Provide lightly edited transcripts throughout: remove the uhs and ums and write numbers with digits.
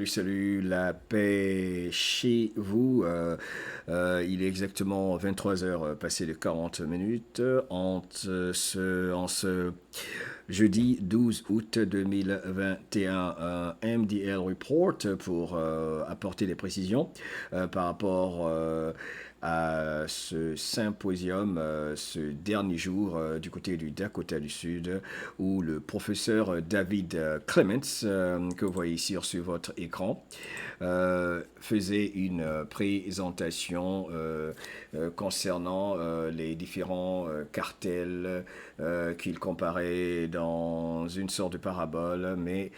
Salut, la paix chez vous. Il est exactement 23 heures passées de 40 minutes en ce jeudi 12 août 2021. Un MDL Report pour apporter des précisions par rapport à ce symposium, ce dernier jour du côté du Dakota du Sud, où le professeur David Clements, que vous voyez ici sur votre écran, faisait une présentation concernant les différents cartels qu'il comparait dans une sorte de parabole, mais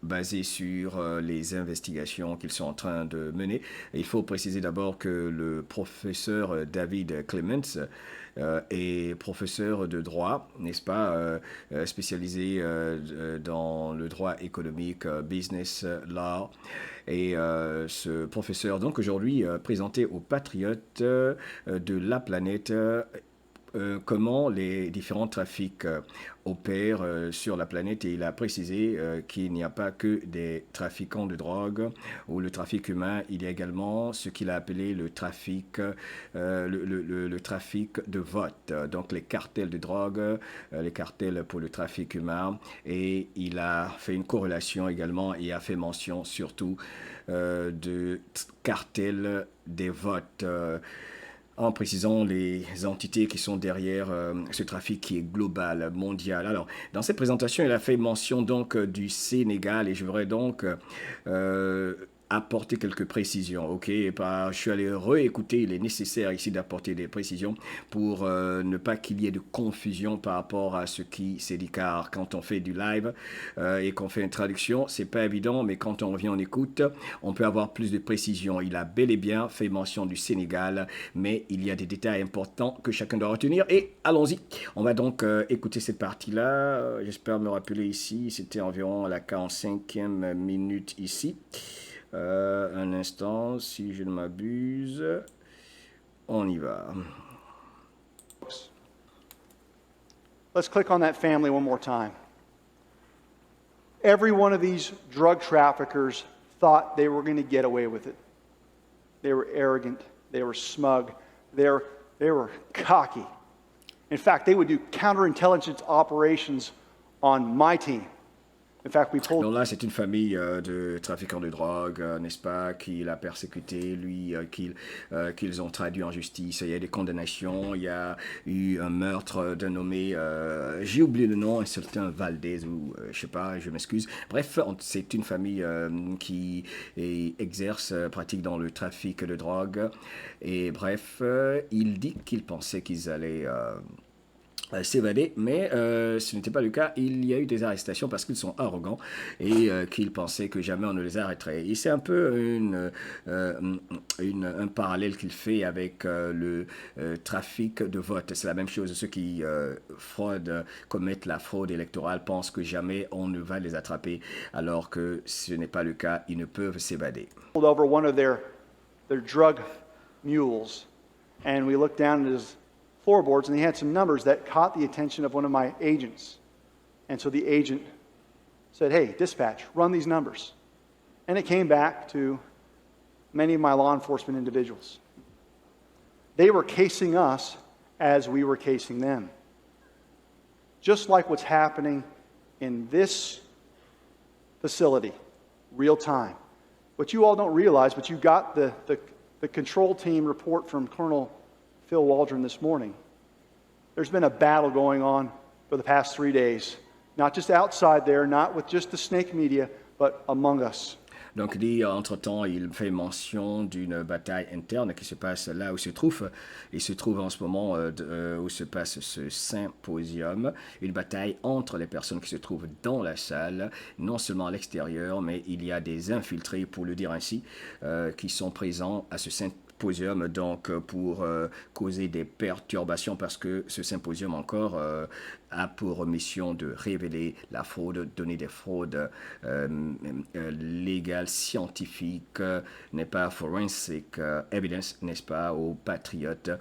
basé sur les investigations qu'ils sont en train de mener. Et il faut préciser d'abord que le professeur David Clements est professeur de droit, n'est-ce pas, spécialisé dans le droit économique, business law. Et ce professeur, donc aujourd'hui, présenté aux patriotes de la planète comment les différents trafics opèrent sur la planète, et il a précisé qu'il n'y a pas que des trafiquants de drogue ou le trafic humain, il y a également ce qu'il a appelé le trafic, le trafic de vote, donc les cartels de drogue, les cartels pour le trafic humain, et il a fait une corrélation également et a fait mention surtout de cartels des votes, en précisant les entités qui sont derrière ce trafic qui est global, mondial. Alors, dans cette présentation, il a fait mention donc du Sénégal, et je voudrais donc apporter quelques précisions, ok? Je suis allé réécouter, il est nécessaire ici d'apporter des précisions pour ne pas qu'il y ait de confusion par rapport à ce qui s'est dit, car quand on fait du live et qu'on fait une traduction, c'est pas évident, mais quand on revient en écoute, on peut avoir plus de précision. Il a bel et bien fait mention du Sénégal, mais il y a des détails importants que chacun doit retenir, et allons-y. On va donc écouter cette partie-là. J'espère me rappeler ici, c'était environ la 45e minute ici. Un instant, si je ne m'abuse, on y va. Let's click on that family one more time. Every one of these drug traffickers thought they were going to get away with it. They were arrogant, they were smug, they were cocky. In fact, they would do counterintelligence operations on my team. In fact, we pulled... Donc là, c'est une famille de trafiquants de drogue, n'est-ce pas, qu'il a persécuté, lui, qu'ils ont traduit en justice. Il y a des condamnations, il y a eu un meurtre d'un nommé, j'ai oublié le nom, un certain Valdez, ou je sais pas, je m'excuse. Bref, c'est une famille qui exerce, pratique dans le trafic de drogue. Et bref, il dit qu'il pensait qu'ils allaient... s'évader, mais ce n'était pas le cas. Il y a eu des arrestations parce qu'ils sont arrogants et qu'ils pensaient que jamais on ne les arrêterait. Et c'est un peu un parallèle qu'il fait avec le trafic de vote. C'est la même chose. Ceux qui commettent la fraude électorale pensent que jamais on ne va les attraper, alors que ce n'est pas le cas. Ils ne peuvent s'évader. Over one of their drug mules, and we looked down at his floorboards, and they had some numbers that caught the attention of one of my agents. And so the agent said, hey, dispatch, run these numbers. And it came back to many of my law enforcement individuals. They were casing us as we were casing them. Just like what's happening in this facility, real time. What you all don't realize, but you got the control team report from Colonel Phil Waldron this morning. There's been a battle going on for the past 3 days, not just outside there, not with just the snake media, but among us. Donc, entre-temps, il fait mention d'une bataille interne qui se passe là où il se trouve en ce moment où se passe ce symposium, une bataille entre les personnes qui se trouvent dans la salle, non seulement à l'extérieur, mais il y a des infiltrés, pour le dire ainsi, qui sont présents à ce symposium donc pour causer des perturbations parce que ce symposium encore a pour mission de révéler la fraude, donner des fraudes légales, scientifiques, n'est pas forensic evidence, n'est-ce pas, aux patriotes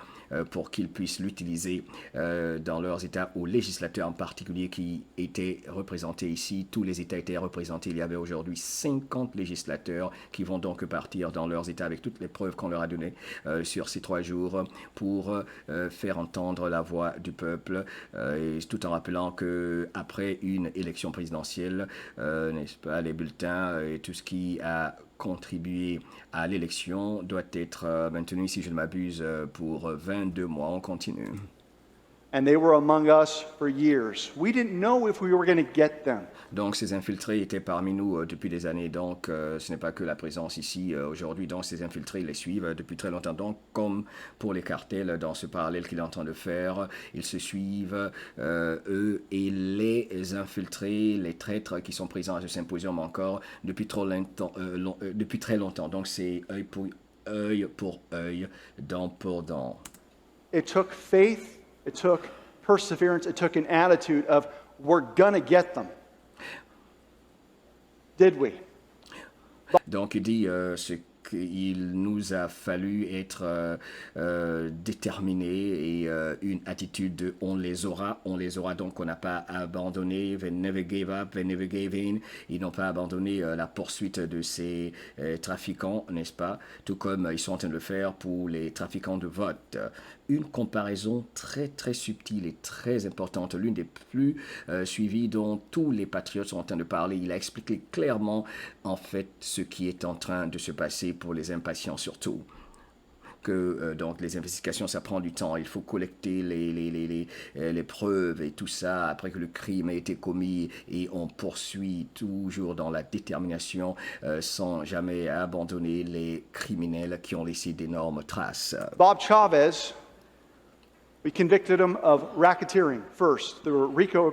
pour qu'ils puissent l'utiliser dans leurs États, aux législateurs en particulier qui étaient représentés ici. Tous les États étaient représentés. Il y avait aujourd'hui 50 législateurs qui vont donc partir dans leurs États avec toutes les preuves qu'on leur a données sur ces 3 jours pour faire entendre la voix du peuple, et tout en rappelant qu'après une élection présidentielle, n'est-ce pas, les bulletins et tout ce qui a contribué à l'élection doit être maintenu, si je ne m'abuse, pour 22 mois. On continue. And they were among us for years. We didn't know if we were going to get them. Donc ces infiltrés étaient parmi nous depuis des années. Donc ce n'est pas que la présence ici aujourd'hui. Donc ces infiltrés les suivent depuis très longtemps. Donc comme pour les cartels dans ce parallèle qu'il est en train de faire, ils se suivent eux et les infiltrés, les traîtres qui sont présents à ce symposium encore depuis très longtemps. Donc c'est œil pour œil, dent pour dent. It took faith. It took perseverance. It took an attitude of, we're going to get them. Did we? Donc il dit ce qu'il nous a fallu être déterminés et une attitude de on les aura, donc on n'a pas abandonné, they never gave up, they never gave in, ils n'ont pas abandonné la poursuite de ces trafiquants, n'est-ce pas, tout comme ils sont en train de le faire pour les trafiquants de vote. Une comparaison très très subtile et très importante, l'une des plus suivies dont tous les patriotes sont en train de parler. Il a expliqué clairement en fait ce qui est en train de se passer pour les impatients surtout. Que donc les investigations ça prend du temps, il faut collecter les preuves et tout ça après que le crime a été commis et on poursuit toujours dans la détermination sans jamais abandonner les criminels qui ont laissé d'énormes traces. Bob Chavez, we convicted him of racketeering first, the RICO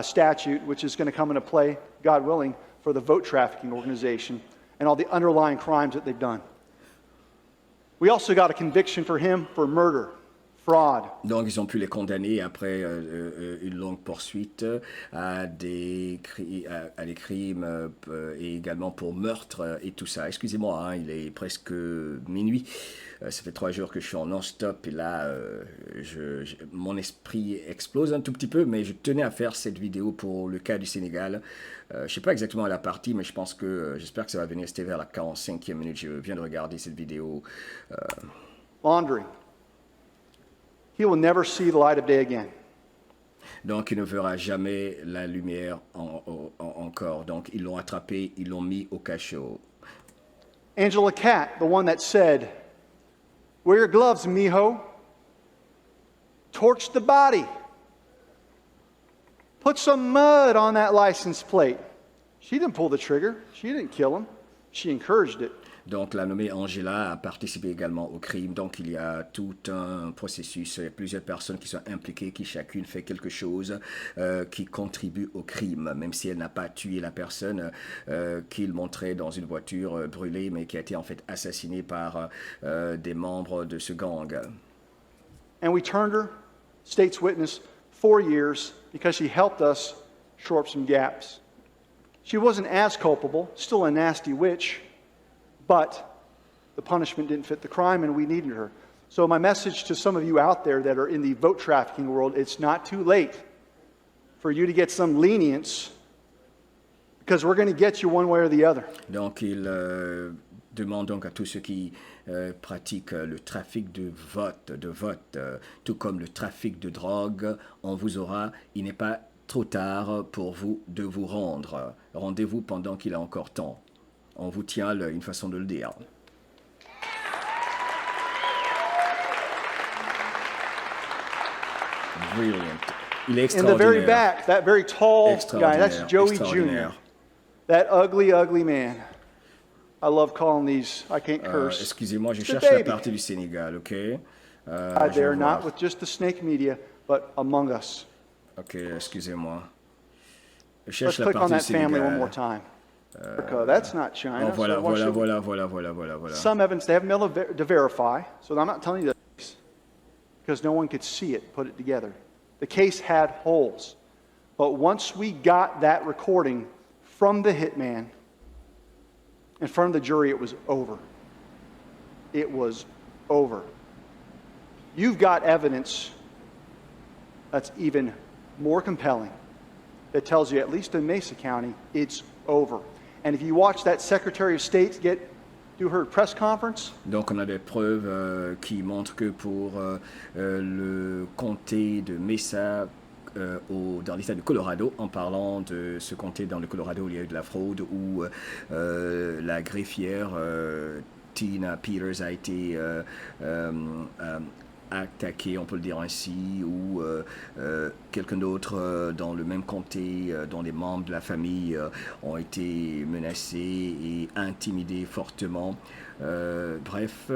statute, which is going to come into play, God willing, for the vote trafficking organization and all the underlying crimes that they've done. We also got a conviction for him for murder, fraud. Donc ils ont pu les condamner après une longue poursuite à des crimes et également pour meurtre et tout ça. Excusez-moi, hein, il est presque minuit. Ça fait 3 jours que je suis en non-stop et là, mon esprit explose un tout petit peu, mais je tenais à faire cette vidéo pour le cas du Sénégal. Je ne sais pas exactement à la partie, mais j'espère que ça va venir. C'était vers la 45e minute. Je viens de regarder cette vidéo. Laundering. He will never see the light of day again. Donc, il ne verra jamais la lumière encore. Donc, ils l'ont attrapé, ils l'ont mis au cachot. Angela Cat, the one that said, "Wear your gloves, mijo. Torch the body. Put some mud on that license plate." She didn't pull the trigger. She didn't kill him. She encouraged it. Donc, la nommée Angela a participé également au crime. Donc, il y a tout un processus. Il y a plusieurs personnes qui sont impliquées, qui chacune fait quelque chose qui contribue au crime, même si elle n'a pas tué la personne qu'il montrait dans une voiture brûlée, mais qui a été en fait assassinée par des membres de ce gang. And we turned her, state's witness, 4 years because she helped us shore up some gaps. She wasn't as culpable, still a nasty witch, but the punishment didn't fit the crime and we needed her. So my message to some of you out there that are in the vote trafficking world, it's not too late for you to get some lenience because we're going to get you one way or the other. Donc il demande donc à tous ceux qui pratiquent le trafic de vote, tout comme le trafic de drogue, on vous aura. Il n'est pas trop tard pour vous de vous rendre. Rendez-vous pendant qu'il a encore temps. On vous tient une façon de le dire. Brilliant. Il est extraordinaire. In the very back, that very tall guy, that's Joey Jr. That ugly, ugly man. I love calling these, I can't curse. Excusez-moi, je cherche la partie du Sénégal, ok? They're not with just the snake media, but among us. Ok, excusez-moi. Je Let's cherche la click on partie du that family one Sénégal. more time. America, that's not China. Oh, voilà, so why voilà, should we- voilà, voilà, voilà, voilà, voilà. Some evidence, they haven't been able to verify, so I'm not telling you this because no one could see it, put it together. The case had holes. But once we got that recording from the hitman in front of the jury, it was over. It was over. You've got evidence that's even more compelling that tells you, at least in Mesa County, it's over. And if you watch that Secretary of State do her press conference, Donc on a des preuves qui montrent que pour le comté de Mesa, dans l'État du Colorado, en parlant de ce comté dans le Colorado où il y a eu de la fraude, où la greffière Tina Peters a été attaqué, on peut le dire ainsi, ou quelqu'un d'autre dans le même comté, dont les membres de la famille ont été menacés et intimidés fortement. Bref,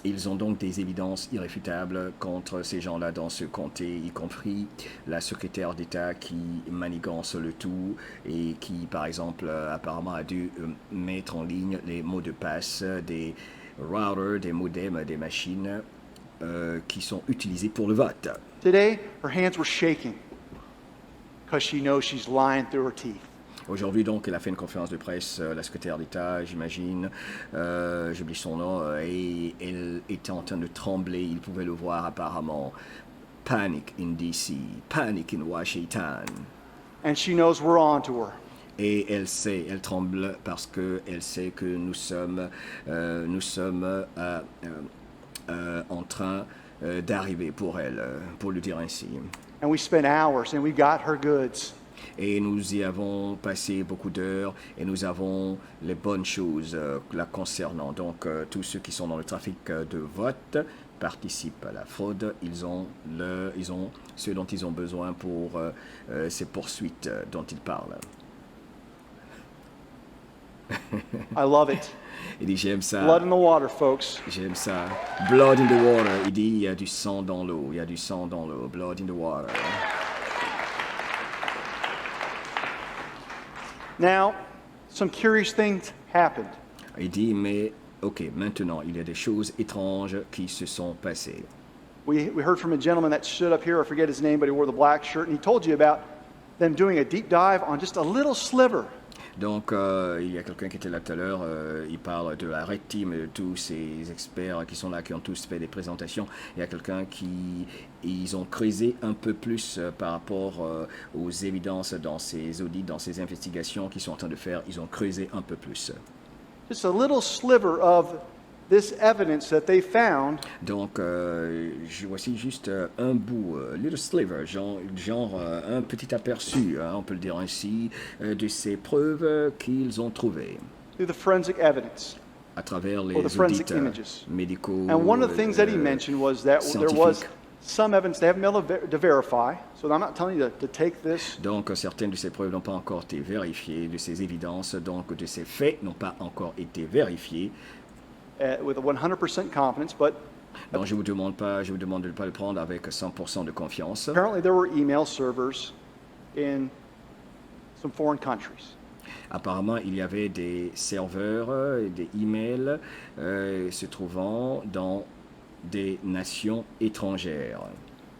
ils ont donc des évidences irréfutables contre ces gens-là dans ce comté, y compris la secrétaire d'État qui manigance le tout et qui, par exemple, apparemment a dû mettre en ligne les mots de passe des routers, des modems, des machines qui sont utilisés pour le vote. today her hands were shaking because she knows she's lying through her teeth. Aujourd'hui, donc, elle a fait une conférence de presse, la secrétaire d'État, j'imagine, j'oublie son nom, et elle était en train de trembler, il pouvait le voir apparemment. Panic in DC, panic in Washington. And she knows we're on to her. Et elle sait, elle tremble parce qu'elle sait que nous sommes en train d'arriver pour elle, pour le dire ainsi. And we spent hours and we got her goods. Et nous y avons passé beaucoup d'heures et nous avons les bonnes choses la concernant. Donc tous ceux qui sont dans le trafic de vote participent à la fraude. Ils ont ce dont ils ont besoin pour ces poursuites dont ils parlent. I love it. Il dit j'aime ça. Blood in the water, folks. J'aime ça. Blood in the water. Il dit il y a du sang dans l'eau. Il y a du sang dans l'eau. Blood in the water. Now, some curious things happened. Il dit mais ok, maintenant il y a des choses étranges qui se sont passées. We heard from a gentleman that stood up here, I forget his name, but he wore the black shirt, and he told you about them doing a deep dive on just a little sliver. Donc, il y a quelqu'un qui était là tout à l'heure, il parle de la Red Team et de tous ces experts qui sont là, qui ont tous fait des présentations. Il y a quelqu'un ils ont creusé un peu plus par rapport aux évidences dans ces audits, dans ces investigations qu'ils sont en train de faire. Ils ont creusé un peu plus. Just a little sliver of this evidence that they found. Donc, voici juste un bout, little sliver, genre un petit aperçu, hein, on peut le dire ainsi, de ces preuves qu'ils ont trouvées Through the forensic evidence à travers les or the forensic audits images. médicaux. And one of the things that he mentioned was that there was scientifiques. some evidence they haven't been able to verify. So I'm not telling you to take this. Donc, certaines de ces preuves n'ont pas encore été vérifiées, de ces évidences, donc de ces faits n'ont pas encore été vérifiés. With a 100% confidence, but Donc, je vous demande de ne pas le prendre avec 100% de confiance. apparently there were email servers in some foreign countries. Apparemment, il y avait des serveurs et des emails se trouvant dans des nations étrangères.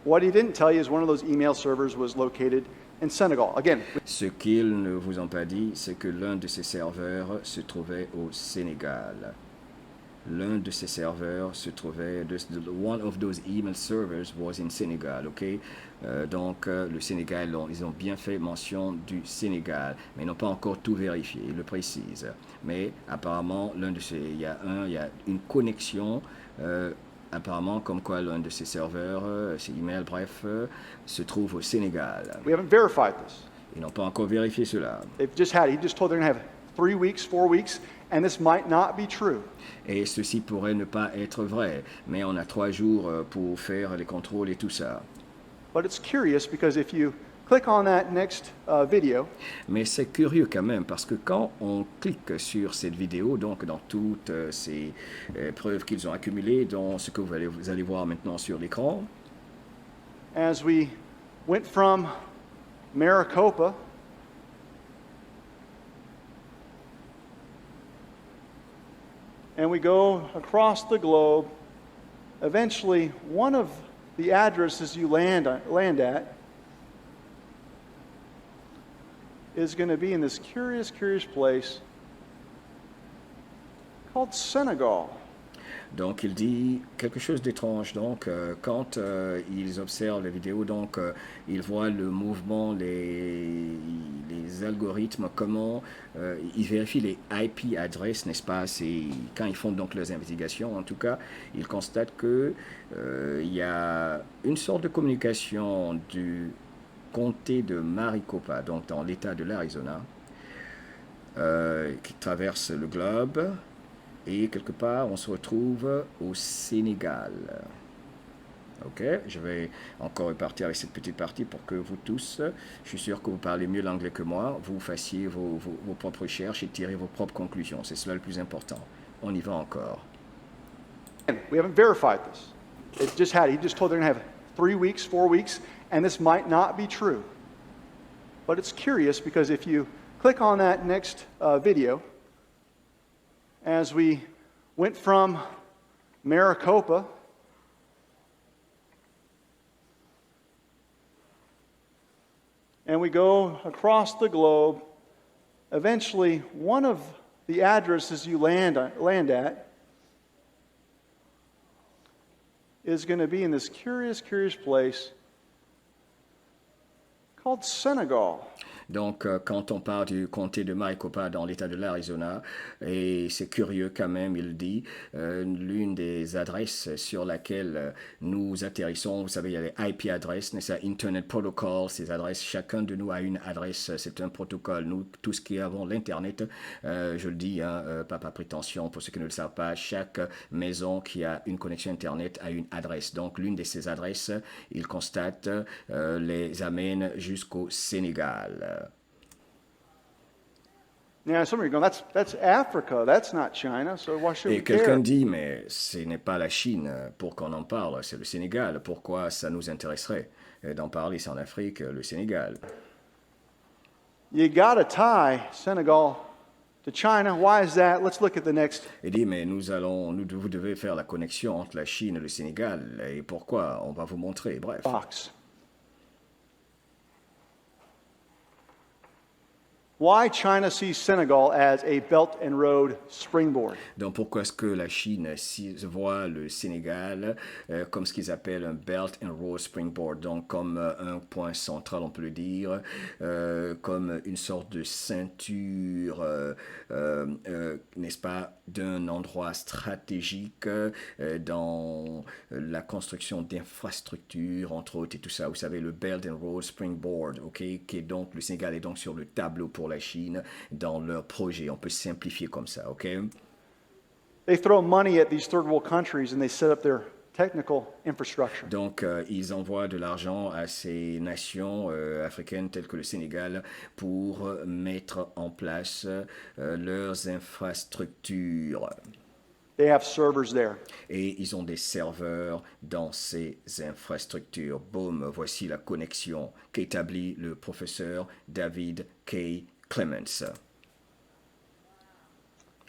What he didn't tell you is one of those email servers was located in Senegal. Again, Ce qu'ils ne vous ont pas dit, c'est que l'un de ces serveurs se trouvait au Sénégal. L'un de ces serveurs se trouvait, one of those email servers was in Senegal, ok? Donc le Sénégal, ils ont bien fait mention du Sénégal, mais ils n'ont pas encore tout vérifié, ils le précisent. Mais apparemment, il y a une connexion, apparemment comme quoi l'un de ces serveurs, ces emails, bref, se trouve au Sénégal. we haven't verified this. Ils n'ont pas encore vérifié cela. He just told they're going to have 3 weeks, 4 weeks, and this might not be true. Et ceci pourrait ne pas être vrai, mais on a 3 jours pour faire les contrôles et tout ça. But it's curious because if you click on that next video, Mais c'est curieux quand même, parce que quand on clique sur cette vidéo, donc dans toutes ces preuves qu'ils ont accumulées, dans ce que vous allez voir maintenant sur l'écran, as we went from Maricopa and we go across the globe. Eventually, one of the addresses you land at is going to be in this curious place called Senegal. Donc il dit quelque chose d'étrange. Donc quand ils observent la vidéo, donc ils voient le mouvement, les algorithmes, comment ils vérifient les IP adresses, n'est-ce pas? C'est quand ils font donc leurs investigations. En tout cas, ils constatent que il y a une sorte de communication du comté de Maricopa, donc dans l'État de l'Arizona, qui traverse le globe. Et quelque part, on se retrouve au Sénégal. Ok, je vais encore repartir avec cette petite partie pour que vous tous, je suis sûr que vous parlez mieux l'anglais que moi, vous fassiez vos propres recherches et tirez vos propres conclusions. C'est cela le plus important. On y va encore. We haven't verified this. He just told they're going to have 3 weeks, 4 weeks, and this might not be true. But it's curious because if you click on that next video, as we went from Maricopa and we go across the globe, eventually one of the addresses you land at is going to be in this curious place called Senegal. Donc, quand on parle du comté de Maricopa dans l'État de l'Arizona, et c'est curieux quand même, il dit, l'une des adresses sur laquelle nous atterrissons, vous savez, il y a les IP adresses, c'est Internet Protocol, ces adresses, chacun de nous a une adresse, c'est un protocole. Nous, tous qui avons l'Internet, je le dis, pas par prétention, pour ceux qui ne le savent pas, chaque maison qui a une connexion Internet a une adresse. Donc, l'une de ces adresses, il constate, les amène jusqu'au Sénégal. Now, some of you are going, that's Africa, that's not China, so why should we Et quelqu'un care? dit, mais ce n'est pas la Chine pour qu'on en parle, c'est le Sénégal. Pourquoi ça nous intéresserait d'en parler? C'est en Afrique, le Sénégal. You got to tie Senegal to China. Why is that? Let's look at the next. Il dit, mais vous devez faire la connexion entre la Chine et le Sénégal. Et pourquoi? On va vous montrer, bref. Box. Why China sees Senegal as a Belt and Road springboard. Donc pourquoi est-ce que la Chine voit le Sénégal comme ce qu'ils appellent un Belt and Road Springboard, donc comme un point central, on peut le dire, comme une sorte de ceinture, n'est-ce pas, d'un endroit stratégique dans la construction d'infrastructures, entre autres, et tout ça. Vous savez, le Belt and Road Springboard, ok, qui est donc, le Sénégal est donc sur le tableau pour la Chine dans leur projet. On peut simplifier comme ça, ok? They throw money at these third world countries and they set up their technical infrastructure. Donc, ils envoient de l'argent à ces nations africaines telles que le Sénégal pour mettre en place leurs infrastructures. They have servers there. Et ils ont des serveurs dans ces infrastructures. Boum, voici la connexion qu'établit le professeur David K. Clements.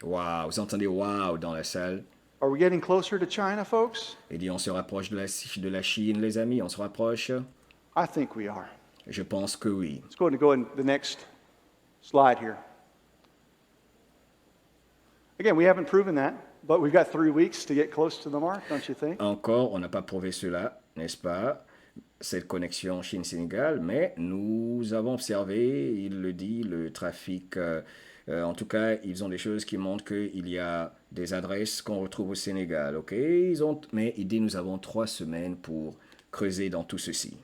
Waouh, vous entendez waouh dans la salle? Are we getting closer to China, folks? Il dit on se rapproche de la Chine, les amis, on se rapproche? I think we are. Je pense que oui. Let's go in the next slide here. Again, we haven't proven that, but we've got 3 weeks to get close to the mark, don't you think? Encore, on n'a pas prouvé cela, n'est-ce pas? Cette connexion Chine-Sénégal, mais nous avons observé, il le dit, le trafic. En tout cas, ils ont des choses qui montrent qu'il y a des adresses qu'on retrouve au Sénégal, ok? Mais il dit nous avons 3 semaines pour creuser dans tout ceci,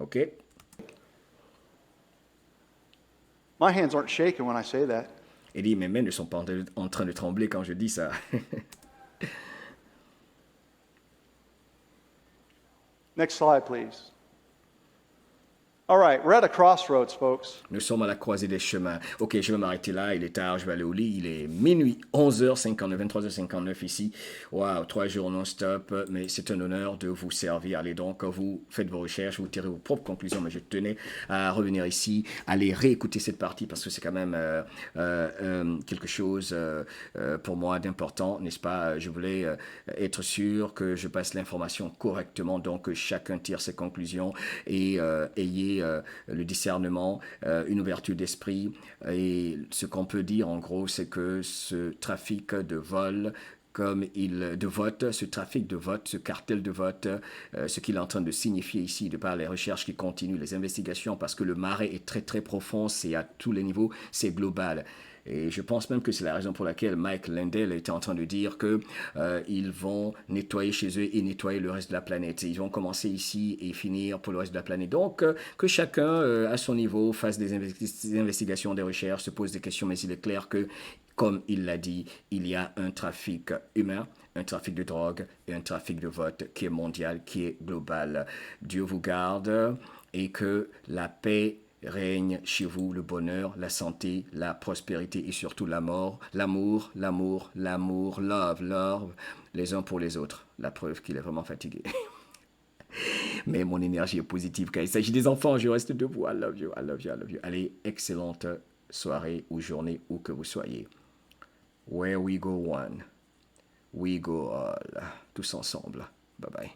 ok? My hands aren't shaking when I say that. Il dit mes mains ne sont pas en train de trembler quand je dis ça. Next slide, please. All right, we're at a crossroads, folks. Nous sommes à la croisée des chemins. Ok, je vais m'arrêter là. Il est tard, je vais aller au lit. Il est minuit, 11h59, 23h59 ici. Waouh, 3 jours non-stop. Mais c'est un honneur de vous servir. Allez donc, vous faites vos recherches, vous tirez vos propres conclusions. Mais je tenais à revenir ici, aller réécouter cette partie parce que c'est quand même quelque chose pour moi d'important, n'est-ce pas? Je voulais être sûr que je passe l'information correctement. Donc, chacun tire ses conclusions et ayez le discernement, une ouverture d'esprit. Et ce qu'on peut dire en gros, c'est que ce trafic de vol, de vote, ce trafic de vote, ce cartel de vote, ce qu'il est en train de signifier ici, de par les recherches qui continuent, les investigations, parce que le marais est très très profond, c'est à tous les niveaux, c'est global. Et je pense même que c'est la raison pour laquelle Mike Lindell était en train de dire que ils vont nettoyer chez eux et nettoyer le reste de la planète. Ils vont commencer ici et finir pour le reste de la planète. Donc, que chacun, à son niveau, fasse des investigations, des recherches, se pose des questions, mais il est clair que, comme il l'a dit, il y a un trafic humain, un trafic de drogue et un trafic de vote qui est mondial, qui est global. Dieu vous garde et que la paix règne chez vous, le bonheur, la santé, la prospérité et surtout l'amour, love, les uns pour les autres. La preuve qu'il est vraiment fatigué. Mais mon énergie est positive quand il s'agit des enfants. Je reste debout. I love you, I love you, I love you. Allez, excellente soirée ou journée où que vous soyez. Where we go one, we go all. Tous ensemble. Bye bye.